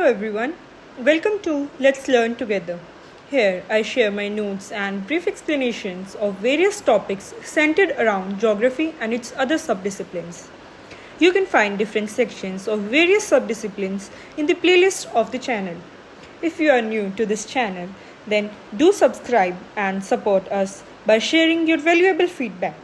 everyone, welcome to Let's Learn Together. Here I share my notes and brief explanations of various topics centered around geography and its other subdisciplines. You can find different sections of various subdisciplines in the playlist of the channel. If you are new to this channel, then do subscribe and support us by sharing your valuable feedback.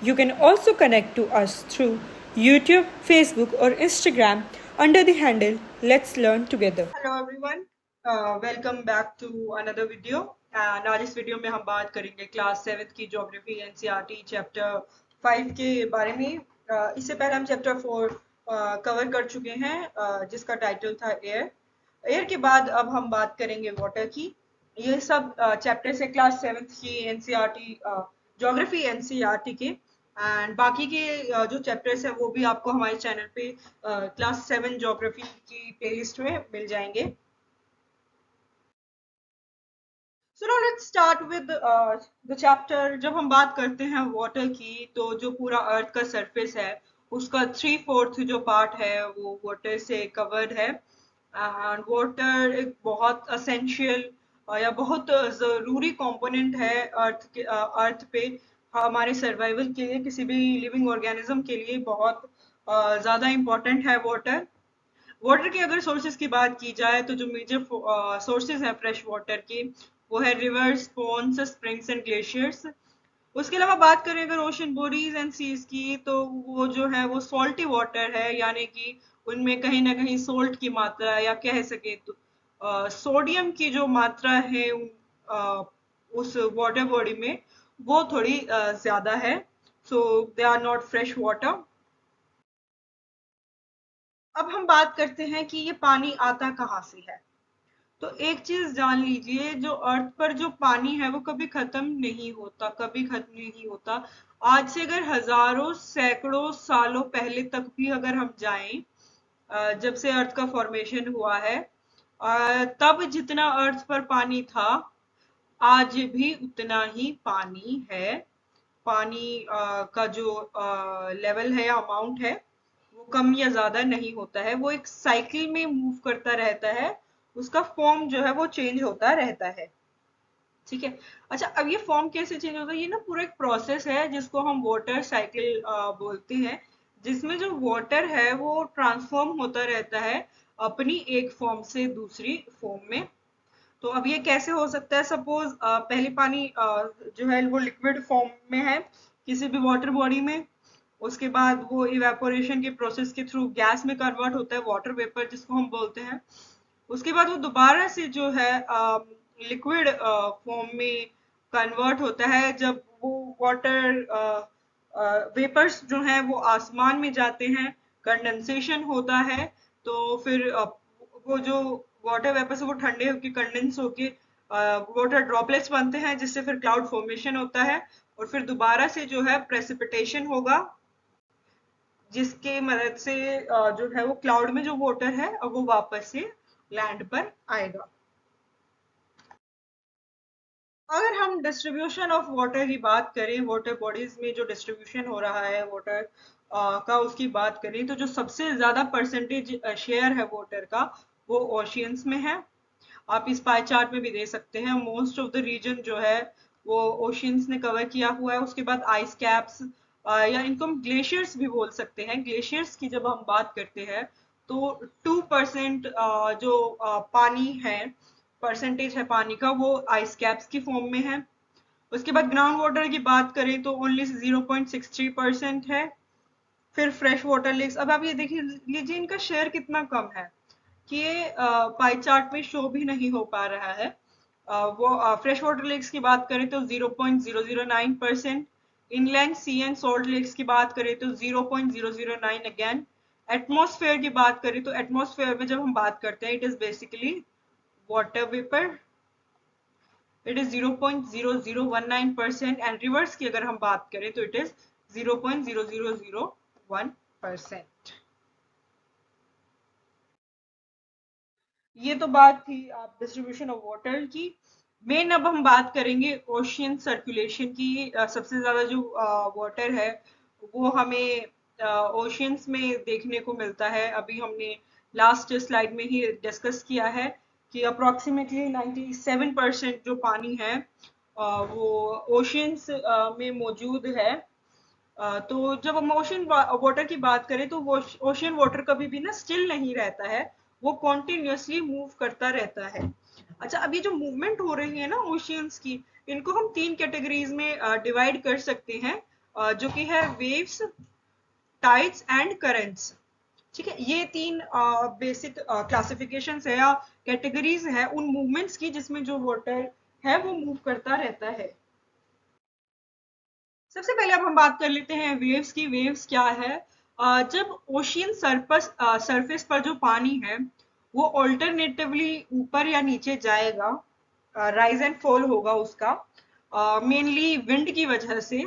You can also connect to us through YouTube, Facebook, or Instagram under the handle Let's Learn Together. Hello everyone, welcome back to another video. And आज इस video में हम बात करेंगे class 7th की geography NCERT chapter 5 के बारे में। इससे पहले हम चैप्टर 4 कवर कर चुके हैं, जिसका टाइटल था एयर। एयर के बाद अब हम बात करेंगे वाटर की। ये सब चैप्टर है क्लास 7th की एनसीईआरटी ज्योग्राफी एनसीईआरटी के। एंड बाकी के जो चैप्टर्स है वो भी आपको हमारे चैनल पे क्लास 7 ज्योग्राफी की प्लेलिस्ट में मिल जाएंगे। So now let's start with the chapter. जब हम बात करते हैं वाटर की, तो जो पूरा अर्थ का सरफेस है उसका 3/4 जो पार्ट है वो वाटर से कवर्ड है। एंड वाटर एक बहुत असेंशियल या बहुत ज़रूरी कंपोनेंट है अर्थ पे। हमारे सर्वाइवल के लिए, किसी भी लिविंग ऑर्गेनिज्म के लिए बहुत ज़्यादा इम्पोर्टेंट है वाटर। वाटर के अगर सोर्सेज की बात की जाए तो जो मेजर सोर्सेज हैं फ्रेश वाटर के वो है rivers, ponds, springs and glaciers. उसके अलावा बात करें अगर ओशन बॉडीज एंड सीज की, तो वो जो है वो सॉल्टी वाटर है, यानी कि उनमें कहीं ना कहीं सोल्ट की मात्रा या कह सके तो सोडियम की जो मात्रा है उस वाटर बॉडी में वो थोड़ी ज्यादा है। So they are not fresh water. अब हम बात करते हैं कि ये पानी आता कहाँ से है। तो एक चीज जान लीजिए, जो अर्थ पर जो पानी है वो कभी खत्म नहीं होता, कभी खत्म नहीं होता। आज से अगर हजारों सैकड़ों सालों पहले तक भी अगर हम जाएं, जब से अर्थ का फॉर्मेशन हुआ है, तब जितना अर्थ पर पानी था आज भी उतना ही पानी है। पानी का जो लेवल है या अमाउंट है वो कम या ज्यादा नहीं होता है, वो एक साइकिल में मूव करता रहता है। उसका फॉर्म जो है वो चेंज होता रहता है। ठीक है। अच्छा, अब ये फॉर्म कैसे चेंज होता है, ये ना पूरा एक प्रोसेस है जिसको हम वाटर साइकिल बोलते हैं, जिसमें जो वाटर है वो ट्रांसफॉर्म होता रहता है अपनी एक फॉर्म से दूसरी फॉर्म में। तो अब ये कैसे हो सकता है, सपोज पहले पानी जो है वो लिक्विड फॉर्म में है किसी भी वाटर बॉडी में, उसके बाद वो इवेपोरेशन के प्रोसेस के थ्रू गैस में कन्वर्ट होता है, वाटर वेपर जिसको हम बोलते हैं। उसके बाद वो दोबारा से जो है लिक्विड फॉर्म में कन्वर्ट होता है, जब वो वाटर वेपर्स जो हैं वो आसमान में जाते हैं, कंडेंसेशन होता है। तो फिर वो जो वाटर वेपर्स वो ठंडे होके कंडेंस होके वाटर ड्रॉपलेट्स बनते हैं, जिससे फिर क्लाउड फॉर्मेशन होता है। और फिर दोबारा से जो है प्रेसिपिटेशन होगा, जिसके मदद से जो है वो क्लाउड में जो वाटर है वो वापस से लैंड पर आएगा। अगर हम डिस्ट्रीब्यूशन ऑफ वाटर की बात करें, वाटर बॉडीज में जो डिस्ट्रीब्यूशन हो रहा है वाटर का, उसकी बात करें तो जो सबसे ज्यादा परसेंटेज शेयर है वाटर का वो ओशियंस में है। आप इस पाई चार्ट में भी दे सकते हैं, मोस्ट ऑफ द रीजन जो है वो ओशियंस ने कवर किया हुआ है। उसके बाद आइस कैप्स या इनको हम ग्लेशियर्स भी बोल सकते हैं। ग्लेशियर्स की जब हम बात करते हैं तो 2% जो पानी है, परसेंटेज है पानी का, वो आइस कैप्स की फॉर्म में है। उसके बाद ग्राउंड वाटर की बात करें तो ओनली 0.63% है। फिर फ्रेश वाटर लेक्स, अब आप ये देखिए लीजिए इनका शेयर कितना कम है कि ये पाई चार्ट में शो भी नहीं हो पा रहा है। वो फ्रेश वाटर लेक्स की बात करें तो 0.009%। Inland sea and salt lakes की बात करें तो 0.009 अगेन। एटमॉस्फेयर की बात करें तो एटमॉस्फेयर में जब हम बात करते हैं it is basically water vapour, it is 0.0019%। And reverse की अगर हम बात करें तो इट इज 0.0001%। ये तो बात थी आप डिस्ट्रीब्यूशन ऑफ वाटर की। मेन अब हम बात करेंगे ओशियन सर्कुलेशन की। सबसे ज्यादा जो वाटर है वो हमें ओशियंस में देखने को मिलता है। अभी हमने लास्ट स्लाइड में ही डिस्कस किया है कि अप्रोक्सीमेटली 97% जो पानी है वो ओशियंस में मौजूद है। तो जब हम ओशन वाटर की बात करें तो वो ओशियन वाटर कभी भी ना स्टिल नहीं रहता है, वो कॉन्टिन्यूसली मूव करता रहता है। अच्छा, अभी जो मूवमेंट हो रही है ना ओशियंस की, इनको हम तीन कैटेगरीज में डिवाइड कर सकते हैं, जो कि है वेव्स, टाइड्स एंड करंट्स। ठीक है, ये तीन बेसिक क्लासिफिकेशंस है या कैटेगरीज है उन मूवमेंट्स की जिसमें जो वाटर है वो मूव करता रहता है। सबसे पहले अब हम बात कर लेते हैं वेव्स की। वेव्स क्या है? जब ओशियन सरफेस पर जो पानी है वो ऑल्टरनेटिवली ऊपर या नीचे जाएगा, राइज एंड फॉल होगा उसका, मेनली विंड की वजह से,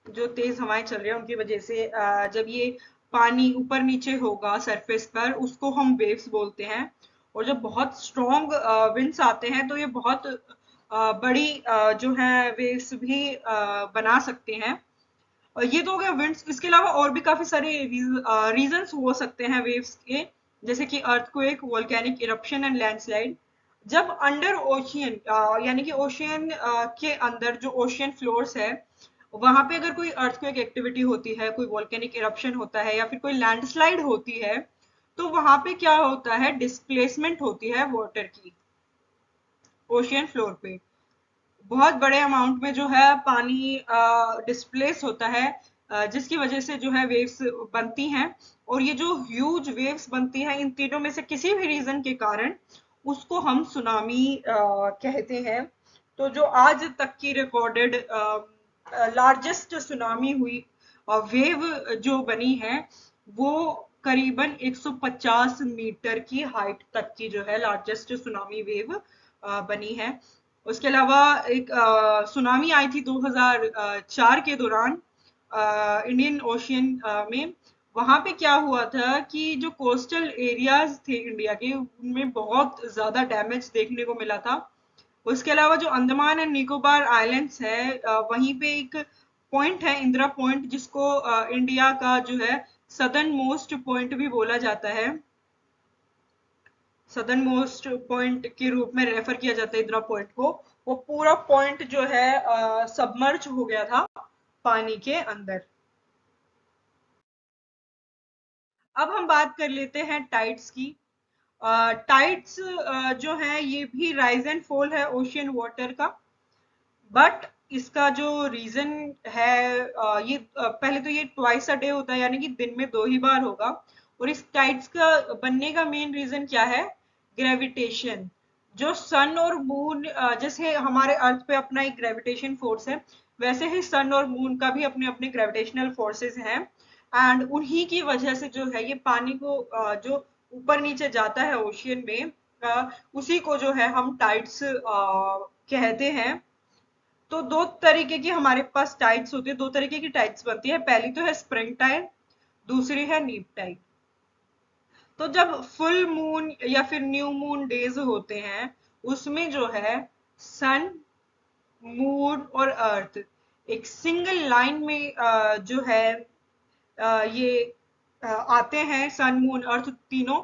जो तेज हवाएं चल रही है उनकी वजह से। जब ये पानी ऊपर नीचे होगा सरफेस पर, उसको हम वेव्स बोलते हैं। और जब बहुत स्ट्रॉन्ग विंड्स आते हैं तो ये बहुत बड़ी जो है वेव्स भी बना सकते हैं। और ये तो हो गया विंड्स। इसके अलावा और भी काफी सारे रीजंस हो सकते हैं वेव्स के, जैसे कि earthquake, volcanic eruption and landslide. जब अंडर ओशियन यानी कि ओशियन के अंदर जो ओशियन फ्लोर्स है, वहां पे अगर कोई अर्थक्वेक एक्टिविटी होती है, कोई वोल्केनिक इरप्शन होता है या फिर कोई लैंडस्लाइड होती है, तो वहां पे क्या होता है, डिस्प्लेसमेंट होती है वाटर की ओशियन फ्लोर पे। बहुत बड़े अमाउंट में जो है पानी डिस्प्लेस होता है, जिसकी वजह से जो है वेव्स बनती हैं। और ये जो ह्यूज वेव्स बनती हैं इन तीनों में से किसी भी रीजन के कारण, उसको हम सुनामी कहते हैं। तो जो आज तक की रिकॉर्डेड लार्जेस्ट सुनामी हुई वेव जो बनी है, वो करीबन 150 मीटर की हाइट तक की जो है लार्जेस्ट सुनामी वेव बनी है। उसके अलावा एक सुनामी आई थी 2004 के दौरान इंडियन ओशियन में। वहां पे क्या हुआ था कि जो कोस्टल एरियाज थे इंडिया के, उनमें बहुत ज्यादा डैमेज देखने को मिला था। उसके अलावा जो अंडमान एंड निकोबार आइलैंड्स है, वहीं पे एक पॉइंट है, इंदिरा पॉइंट, जिसको इंडिया का जो है सदर्न मोस्ट पॉइंट भी बोला जाता है। सदर्न मोस्ट पॉइंट के रूप में रेफर किया जाता है इंदिरा पॉइंट को। वो पूरा पॉइंट जो है सबमर्ज हो गया था पानी के अंदर। अब हम बात कर लेते हैं टाइड्स की। टाइड्स जो है ये भी राइज एंड फॉल है ओशियन वाटर का। बट इसका जो रीजन है, पहले तो ये ट्वाइस अ डे होता है, यानी कि दिन में दो ही बार होगा। और इस टाइड्स का बनने का मेन रीजन क्या है? ग्रेविटेशन। जो सन और मून, जैसे हमारे अर्थ पे अपना एक ग्रेविटेशन फोर्स है, वैसे ही सन और मून का भी अपने अपने ग्रेविटेशनल फोर्सेस हैं। एंड उन्हीं की वजह से जो है ये पानी को जो ऊपर नीचे जाता है ओशियन में, उसी को जो है हम टाइड्स कहते हैं। तो दो तरीके की हमारे पास टाइड्स होती है, दो तरीके की टाइड्स बनती है। पहली तो है स्प्रिंग टाइड, दूसरी है नीप टाइड। तो जब फुल मून या फिर न्यू मून डेज होते हैं, उसमें जो है सन, मून और अर्थ एक सिंगल लाइन में जो है ये आते हैं, सन मून अर्थ तीनों।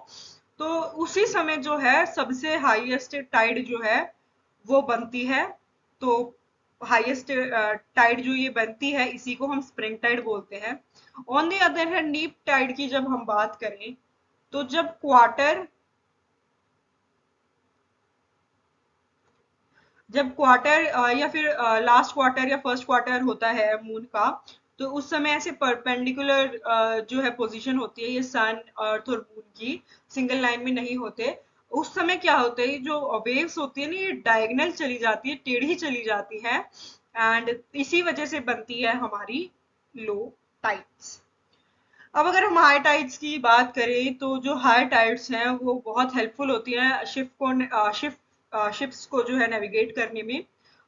तो उसी समय जो है सबसे हाईएस्ट टाइड जो है वो बनती है। तो हाईएस्ट टाइड जो ये बनती है, इसी को हम स्प्रिंग टाइड बोलते हैं। ऑन द अदर हैंड नीप टाइड की जब हम बात करें, तो जब क्वार्टर या फिर लास्ट क्वार्टर या फर्स्ट क्वार्टर होता है मून का, तो उस समय ऐसे परपेंडिकुलर जो है पोजीशन होती है ये सन, अर्थ और मून की, सिंगल लाइन में नहीं होते। उस समय क्या होता है, जो वेव्स होती है ना, ये डायगनल चली जाती है, टेढ़ी चली जाती है। एंड इसी वजह से बनती है हमारी लो टाइड्स। अब अगर हम हाई टाइड्स की बात करें, तो जो हाई टाइड्स हैं वो बहुत हेल्पफुल होती हैं शिप्स को जो है नेविगेट करने में,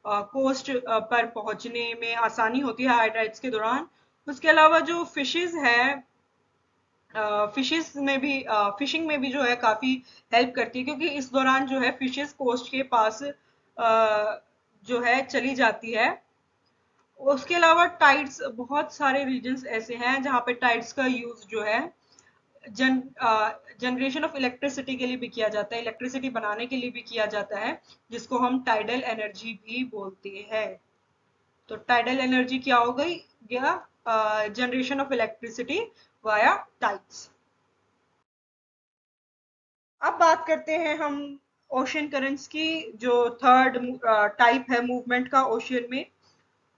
कोस्ट पर पहुंचने में आसानी होती है हाई टाइड्स के दौरान। उसके अलावा जो फिशेस है, फिशेस में भी फिशिंग में भी जो है काफी हेल्प करती है, क्योंकि इस दौरान जो है फिशेस कोस्ट के पास जो है चली जाती है। उसके अलावा टाइड्स, बहुत सारे रीजन्स ऐसे हैं जहाँ पे टाइड्स का यूज जो है जनरेशन ऑफ इलेक्ट्रिसिटी के लिए भी किया जाता है, इलेक्ट्रिसिटी बनाने के लिए भी किया जाता है, जिसको हम टाइडल एनर्जी भी बोलते हैं। तो टाइडल एनर्जी क्या हो गई, generation of electricity via tides. अब बात करते हैं हम ओशन करंट्स की, जो थर्ड टाइप है मूवमेंट का ओशियन में।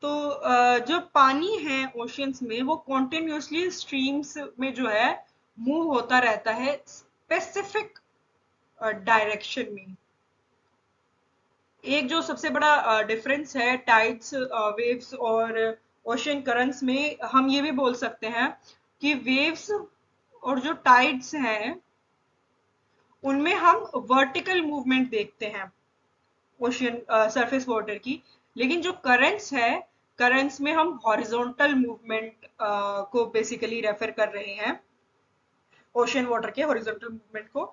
तो जो पानी है ओशियंस में वो कॉन्टिन्यूसली स्ट्रीम्स में जो है मूव होता रहता है स्पेसिफिक डायरेक्शन में। एक जो सबसे बड़ा डिफरेंस है टाइड्स, वेव्स और ओशन करंट्स में, हम ये भी बोल सकते हैं कि वेव्स और जो टाइड्स हैं उनमें हम वर्टिकल मूवमेंट देखते हैं ओशियन सरफेस वाटर की, लेकिन जो करंट्स है, करंट्स में हम हॉरिजॉन्टल मूवमेंट को बेसिकली रेफर कर रहे हैं, ओशियन वाटर के हॉरिजॉन्टल मूवमेंट को।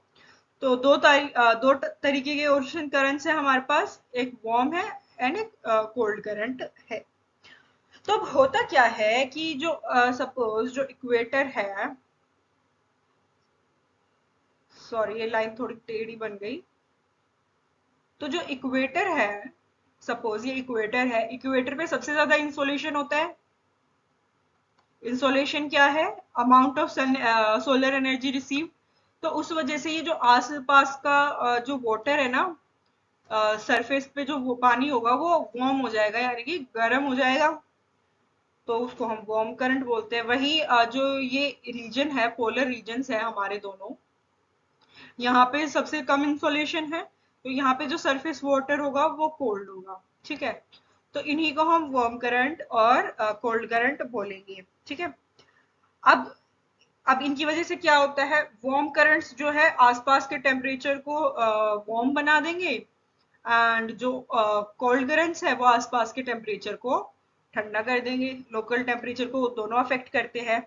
तो दो तरीके के ओशन करंट्स है हमारे पास, एक वार्म है एंड एक कोल्ड करंट है। तो अब होता क्या है कि जो सपोज जो इक्वेटर है, सॉरी ये लाइन थोड़ी टेढ़ी बन गई। तो जो इक्वेटर है, सपोज ये इक्वेटर है, इक्वेटर पे सबसे ज्यादा इंसोलेशन होता है। इंसोलेशन क्या है, amount of solar energy receive. तो उस वजह से ये जो आसपास का जो वाटर है ना, सरफेस पे जो वो पानी होगा वो वार्म हो जाएगा, यानी कि गर्म हो जाएगा, तो उसको हम वार्म करंट बोलते हैं। वही जो ये रीजन है, पोलर रीजन्स है हमारे दोनों, यहाँ पे सबसे कम इंसोलेशन है, तो यहाँ पे जो सरफेस वाटर होगा वो कोल्ड होगा, ठीक है। तो इन्हीं को हम वार्म करंट और कोल्ड करंट बोलेंगे, ठीक है। अब अब इनकी वजह से क्या होता है, वार्म करंट्स जो है आसपास के टेम्परेचर को वार्म बना देंगे, एंड जो कोल्ड करंट्स है वो आसपास के टेम्परेचर को ठंडा कर देंगे, लोकल टेम्परेचर को दोनों अफेक्ट करते हैं।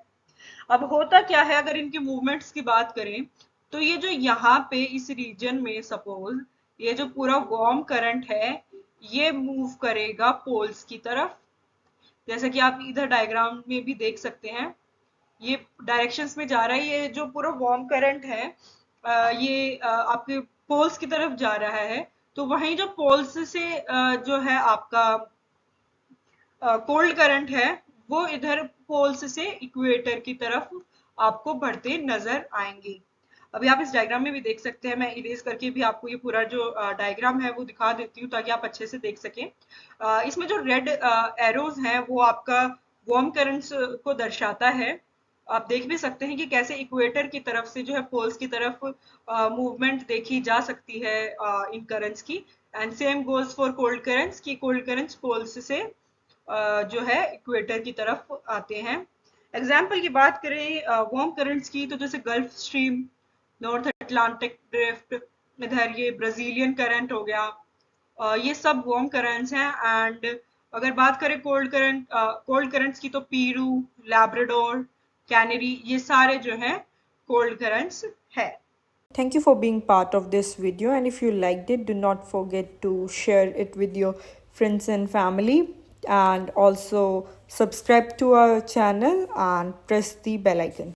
अब होता क्या है, अगर इनकी मूवमेंट्स की बात करें, तो ये जो यहाँ पे इस रीजन में सपोज ये जो पूरा वार्म करंट है ये मूव करेगा पोल्स की तरफ, जैसे कि आप इधर डायग्राम में भी देख सकते हैं, ये डायरेक्शंस में जा रहा है। ये जो पूरा वार्म करंट है ये आपके पोल्स की तरफ जा रहा है। तो वहीं जो पोल्स से जो है आपका कोल्ड करंट है वो इधर पोल्स से इक्वेटर की तरफ आपको बढ़ते नजर आएंगे। अभी आप इस डायग्राम में भी देख सकते हैं, मैं इरेज करके भी आपको ये पूरा जो डायग्राम है वो दिखा देती हूँ ताकि आप अच्छे से देख सकें। इसमें जो रेड एरोज हैं वो आपका वार्म करंट्स को दर्शाता है। आप देख भी सकते हैं कि कैसे इक्वेटर की तरफ से जो है पोल्स की तरफ मूवमेंट देखी जा सकती है इन करंट्स की। And same goes for cold currents, की कोल्ड करंट्स पोल्स से जो है इक्वेटर की तरफ आते हैं। एग्जाम्पल की बात करें वार्म करंट्स की, तो जैसे gulf stream, north Atlantic drift, इधर ये ब्राजीलियन करंट हो गया, ये सब वार्म करंट्स हैं। एंड अगर बात करें कोल्ड करंट्स की, तो पीरू, लैब्राडोर, कैनरी, ये सारे जो हैं कोल्ड करंट्स है। Thank you for being part of this video, and if you liked it, do not forget to share it with your friends and family, and also subscribe to our channel and press the bell icon.